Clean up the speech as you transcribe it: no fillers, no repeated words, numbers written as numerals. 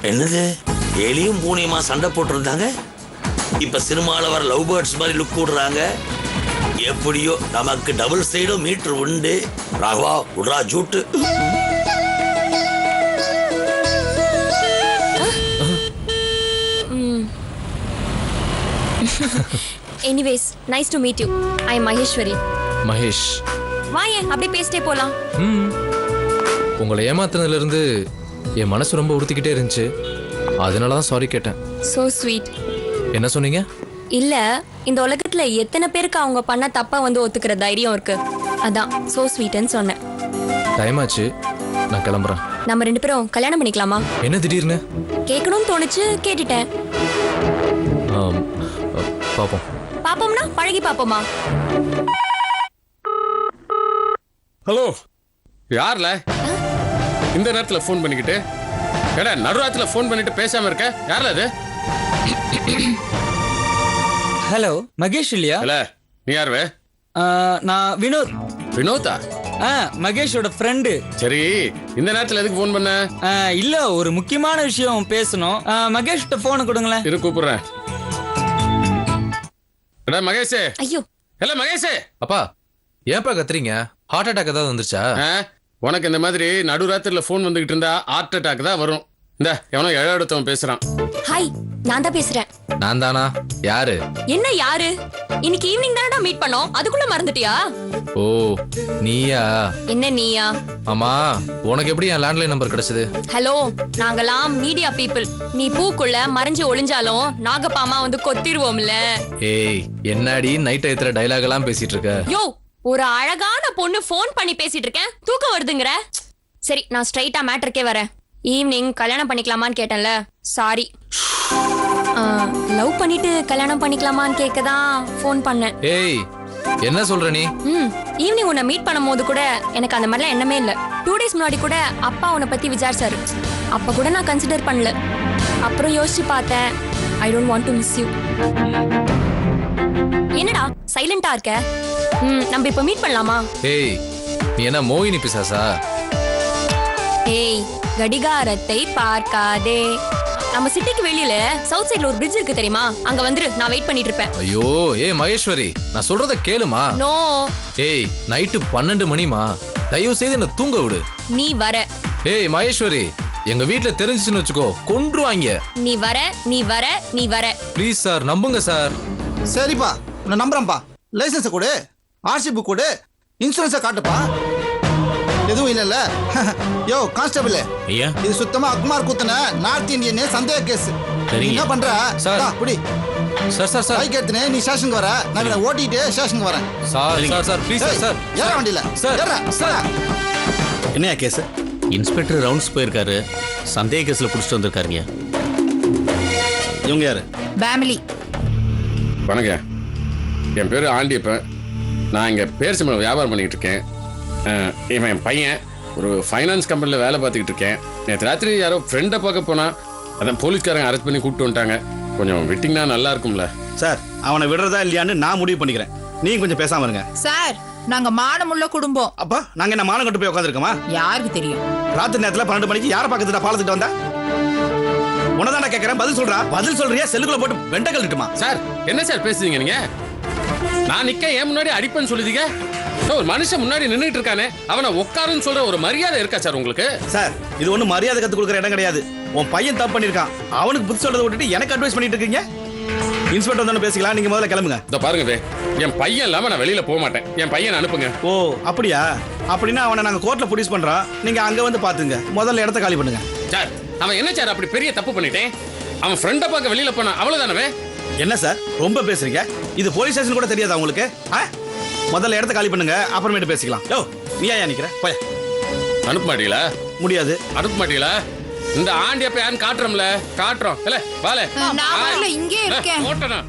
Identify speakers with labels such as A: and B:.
A: என்னது எலியும் பூனையுமா சண்டை போட்டிருந்தாங்க, இப்ப சினிமால வர லவ் பேர்ட்ஸ் மாதிரி லுக் விடுறாங்க. எப்படியோ நமக்கு டபுள் சைடும் மீட்டர் உண்டு. ராகவா உட்ரா ஜூட்டு.
B: Anyways nice to meet you. I am Maheswari.
C: Mahesh.
B: வாயே அப்படியே பேசிட்டே போலாம்.
C: உங்களை ஏமாத்துனதுல இருந்து என் மனசு ரொம்ப உறுத்திக்கிட்டே இருந்துச்சு. அதனால தான் சாரி கேட்டேன்.
B: So sweet.
C: என்ன சொன்னீங்க?
B: இல்ல, இந்த உலகத்துல எத்தனை பேருக்கு அவங்க பண்ண தப்பா வந்து ஒத்துக்கிற தைரியம் இருக்கு, அதான் சோ ஸ்வீட்னு சொன்னேன்.
C: டைம் ஆச்சு, நான் கிளம்புறேன்.
B: நம்ம 2 பேரும் கல்யாணம் பண்ணிக்கலாமா?
C: என்ன திடீர்னு?
B: கேட்கணும்னு தோணுச்சு, கேட்டுட்டேன்.
C: பாப்போம்.
B: பாப்போம்னா பழகி பாப்போமா?
D: ஹலோ, யார்ல இந்த நேரத்துல ஃபோன் பண்ணிக்கிட்டு? ஏடா நடுராத்துல ஃபோன் பண்ணிட்டு பேசாம இருக்க? யார்ல அது?
E: ஹலோ, மகேஷ் இல்லையா?
D: இல்ல, நீ யாருவே?
E: நான் வினோத்.
D: வினோதா?
E: மகேஷோட ஃப்ரெண்டு.
D: சரி, இந்த நேரத்துல எதுக்கு ஃபோன் பண்ண?
E: இல்ல, ஒரு முக்கியமான விஷயம் பேசணும். மகேஷ்கிட்ட போன் கொடுங்களேன்.
D: இரு கூப்பிடுறேன். எடா மகேஷே.
B: ஐயோ.
D: இல்ல மகேஷே.
C: அப்பா ஏன்பா கத்துறீங்க? ஹார்ட் அட்டாக் ஏதாவது வந்துருச்சா?
D: உனக்கு இந்த மாதிரி நடுராத்திரில ஃபோன் வந்துகிட்டு இருந்தா ஹார்ட் அட்டாக் தான் வரும். இந்த எவனோ எடுத்தவன் பேசுறான்.
B: ஹாய், நான் தான் பேசுறேன்.
C: நான் தானா? யாரு?
B: என்ன யாரு? இன்னைக்கு ஈவினிங் தானடா மீட் பண்ணோம், அதுக்குள்ள மறந்துட்டியா?
C: ஓ நீயா?
B: என்ன நீயா?
C: ஆமா, உனக்கு எப்படி என் லேண்ட்லைன் நம்பர் கிடைச்சது?
B: ஹலோ, நாங்கலாம் மீடியா பீப்புள். நீ பூக்குள்ள மறைஞ்சு ஒளிஞ்சாலும் நாகப்பாமா வந்து கொத்திருவோம்ல.
C: ஏய், என்னடி நைட் டயத்துல டயலாக் எல்லாம் பேசிட்டு இருக்க?
B: யோ, ஒரு அழகான பொண்ணு ஃபோன் பண்ணி பேசிட்டு இருக்கேன், தூக்கம் வருதுங்கற. சரி, நான் ஸ்ட்ரைட்டா மேட்டருக்கே வரேன். ஈவினிங் கல்யாணம் பண்ணிக்கலாமான்னு கேட்டேன்ல, சாரி. லவ் பண்ணிட்டு கல்யாணம் பண்ணிக்கலாமான்னு கேட்கதான் ஃபோன் பண்ணேன்.
C: ஏய், என்ன சொல்ற நீ?
B: ஈவினிங் உன்னை மீட் பண்ணும்போது கூட எனக்கு அந்த மாதிரிலாம் எண்ணமே இல்லை. 2 days முன்னாடி கூட அப்பா உன்னை பத்தி விசாரிச்சாரு. அப்ப கூட நான் கன்சிடர் பண்ணல. அப்புறம் யோசிச்சு பார்த்தேன், I don't want to miss you. என்னடா சைலண்டா இருக்க? நம்ம இப்ப மீட் பண்ணலாமா?
C: ஏய், நீ என்ன மோகினி பிசாசா?
B: ஏய், கடிகாரத்தை பார்க்காதே. நம்ம சிட்டிக்கு வெளியில சவுத் சைடுல ஒரு பிரிட்ஜ் இருக்கு தெரியுமா? அங்க வந்துரு, நான் வெயிட் பண்ணிட்டு இருப்பேன்.
C: ஐயோ, ஏய் மகேஸ்வரி, நான் சொல்றத கேளுமா?
B: நோ.
C: ஏய், நைட்டு 12 மணிமா, தயவு செய்து என்ன தூங்க விடு.
B: நீ வர.
C: ஏய் மகேஸ்வரி, எங்க வீட்ல தெரிஞ்சுச்சுன்னு வச்சுக்கோ, கொன்றுவாங்க.
B: நீ வர, நீ வர, நீ வர.
C: ப்ளீஸ் சார், நம்புங்க சார்.
F: சரிப்பா, நான் நம்புறேன்ப்பா. லைசன்ஸை கொடு, ஆர்சி புக் கொடு, இன்சூரன்ஸை காட்டுப்பா. எதுவும் இல்லைல்ல? யோ கான்ஸ்டபிள்
A: ஐயா,
F: இது சுத்தமா அக்மார் குத்துன நார்த் இந்தியன் சந்தேக கேஸ். நீ என்ன பண்ற?
C: சார்.
F: புடி
C: சார் சார் சார்.
F: பைக் எடுத்துனே நீ ஸ்டேஷனுக்கு வர, நான் இவனை ஓட்டிட்டு ஸ்டேஷனுக்கு வரேன்.
C: Sir sir sir please sir sir.
F: ஏற வண்டியில
C: சார்
F: ஏற.
C: சார்.
G: என்னையா கேஸ்?
A: இன்ஸ்பெக்டர் ரவுண்ட்ஸ் போயிருக்காரு, சந்தேக கேஸ்ல புடிச்சிட்டு வந்திருக்காருங்க.
G: இவங்க யாரு?
H: ஃபேமிலி.
D: வணக்கம், என் பேரு ஆண்டியப்பன். நான் இங்க பேர் சம்பளம் வியாபாரம் பண்ணிட்டு இருக்கேன். இவன் என் பையன், ஒரு ஃபைனான்ஸ் கம்பெனியில் வேலை பார்த்துக்கிட்டு இருக்கேன். நேற்று ராத்திரி யாரோ ஃப்ரெண்டை பார்க்க போனா, அதான் போலீஸ்காரங்க அரெஸ்ட் பண்ணி கூப்பிட்டு வந்துட்டாங்க. கொஞ்சம் விட்டிங்கன்னா நல்லா இருக்கும்ல
G: சார். அவனை விடுறதா இல்லையான்னு நான் முடிவு பண்ணிக்கிறேன். நீங்க கொஞ்சம் பேசாம இருங்க
H: சார். நாங்க மானமுள்ள குடும்பம்.
G: அப்பா, நாங்க என்ன மானம் கட்டு போய் உட்காந்துருக்கோமா?
H: யாருக்கு தெரியும்?
G: ராத்திரி நேரத்துல 12 மணிக்கு யாரை பார்க்கறதுடா பாலத்துட்டு வந்தா? உனதான கேட்கறேன், பதில் சொல்றா. பதில் சொல்றியா செல்லுக்குள்ள போட்டு வெண்டைகள் இட்டுமா?
D: சார். என்ன சார் பேசுறீங்க நீங்க? நான் நிக்க ஏன் முன்னாடி அடிப்பேன்னு சொல்லுதீங்க? ஒரு மனுஷன் முன்னாடி நின்றுட்டு இருக்கானே, அவனை உட்காருன்னு சொல்ற ஒரு மரியாதை இருக்கா சார் உங்களுக்கு?
G: சார், இது ஒண்ணு மரியாதை கத்து கொடுக்குற இடம் கிடையாது. உன் பையன் தப்பு பண்ணிருக்கான், அவனுக்கு புத்தி சொல்றதை விட்டுட்டு எனக்கு அட்வைஸ் பண்ணிட்டு இருக்கீங்க. இன்ஸ்பெக்டர் தானே பேசிக்கலாம், நீங்க முதல்ல கிளம்புங்க.
D: இத பாருங்க, என் பையன் இல்லாம நான் வெளியில போக மாட்டேன். என் பையன் அனுப்புங்க.
G: ஓ அப்படியா? அப்படின்னா அவனை நாங்க கோர்ட்ல ப்ரொடியூஸ் பண்றோம், நீங்க அங்க வந்து பாத்துங்க. முதல்ல இடத்த காலி பண்ணுங்க.
D: சார், அவன் என்ன சார் அப்படி பெரிய தப்பு பண்ணிட்டேன்? அவன் ஃப்ரெண்டை பார்க்க வெளியில போனா அவ்வளவுதானவே?
G: என்ன சார் ரொம்ப பேசுறீங்க? இது போலீஸ் ஸ்டேஷன் கூட தெரியாதா உங்களுக்கு? முதல்ல இடத்த காலி பண்ணுங்க, அப்புறமேட்டு பேசிக்கலாம். யோ, நீ ஏன் நிக்கிற? போய்.
D: அனுப்ப மாட்டீங்களா?
G: முடியாது.
D: அனுப்ப மாட்டீங்களா? இந்த ஆண்டியப்ப யாருன்னு காட்டுறோம்ல, காட்டுறோம். இல்ல வாலே.
H: நான் வரல, இங்கே இருக்கேன்.
D: ஓட்டணும்.